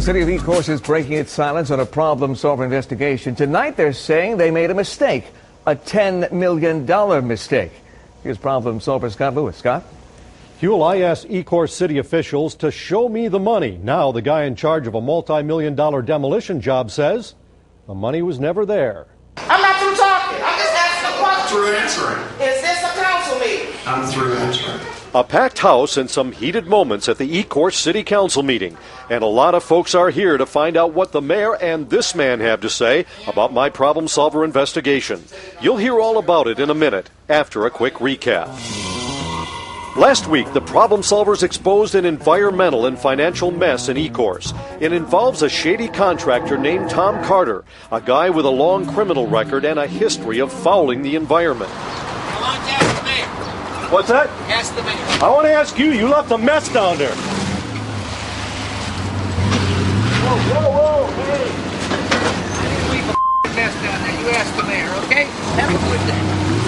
The city of Ecorse is breaking its silence on a problem-solving investigation. Tonight, they're saying they made a mistake, a $10 million mistake. Here's problem-solver Scott Lewis. Scott? Huel, I asked Ecorse city officials to show me the money. Now the guy in charge of a multi-million-dollar demolition job says the money was never there. I'm not through talking. I'm just asking a question. Through answering. Is this a council meeting? I'm through answering. A packed house and some heated moments at the Ecorse City Council meeting. And a lot of folks are here to find out what the mayor and this man have to say about my problem solver investigation. You'll hear all about it in a minute after a quick recap. Last week, the problem solvers exposed an environmental and financial mess in Ecorse. It involves a shady contractor named Tom Carter, a guy with a long criminal record and a history of fouling the environment. I want to ask the mayor. What's that? Ask the mayor. I want to ask you. You left a mess down there. Whoa, hey. I didn't leave a mess down there. You ask the mayor, okay? Have a good day.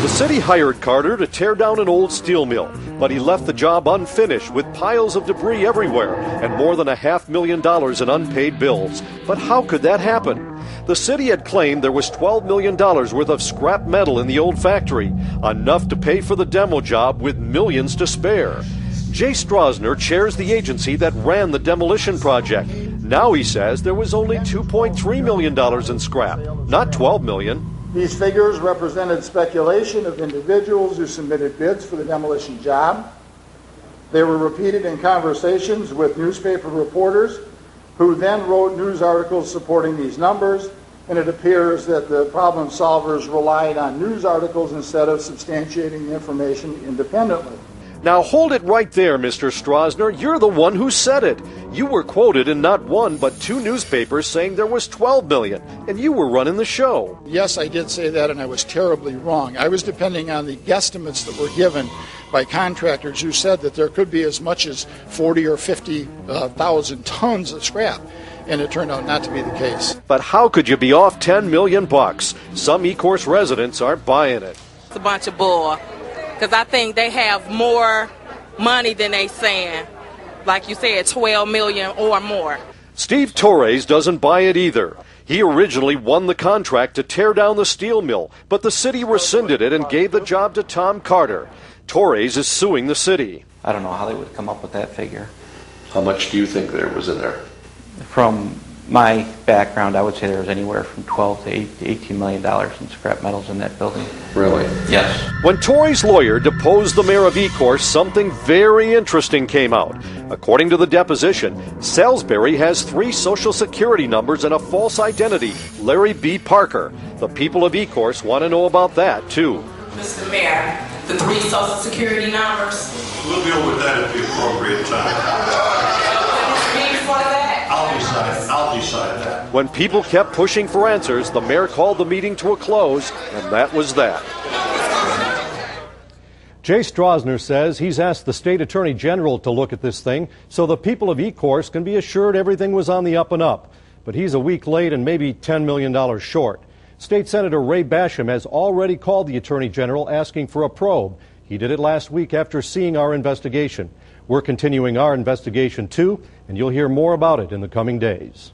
The city hired Carter to tear down an old steel mill, but he left the job unfinished with piles of debris everywhere and more than $500,000 in unpaid bills. But how could that happen? The city had claimed there was $12 million worth of scrap metal in the old factory, enough to pay for the demo job with millions to spare. Jay Strasner chairs the agency that ran the demolition project. Now he says there was only $2.3 million in scrap, not $12 million. These figures represented speculation of individuals who submitted bids for the demolition job. They were repeated in conversations with newspaper reporters who then wrote news articles supporting these numbers, and it appears that the problem solvers relied on news articles instead of substantiating the information independently. Now hold it right there, Mr. Strasner. You're the one who said it. You were quoted in not one but two newspapers saying there was $12 million, and you were running the show. Yes, I did say that, and I was terribly wrong. I was depending on the guesstimates that were given by contractors who said that there could be as much as 40 or 50,000 tons of scrap, and it turned out not to be the case. But how could you be off $10 million? Some Ecorse residents aren't buying it. It's a bunch of bull. Because I think they have more money than they saying. Like you said, 12 million or more. Steve Torres doesn't buy it either. He originally won the contract to tear down the steel mill, but the city rescinded it and gave the job to Tom Carter. Torres is suing the city. I don't know how they would come up with that figure. How much do you think there was in there? From my background, I would say there was anywhere from $12 to $18 million in scrap metals in that building. Really? Yes. When Torres' lawyer deposed the mayor of Ecorse, something very interesting came out. According to the deposition, Salisbury has 3 social security numbers and a false identity, Larry B. Parker. The people of Ecorse want to know about that, too. Mr. Mayor, the 3 social security numbers. We'll deal with that at the appropriate time. I'll decide that. When people kept pushing for answers, the mayor called the meeting to a close, and that was that. Jay Strasner says he's asked the state attorney general to look at this thing so the people of Ecorse can be assured everything was on the up and up. But he's a week late and maybe $10 million short. State Senator Ray Basham has already called the attorney general asking for a probe. He did it last week after seeing our investigation. We're continuing our investigation too, and you'll hear more about it in the coming days.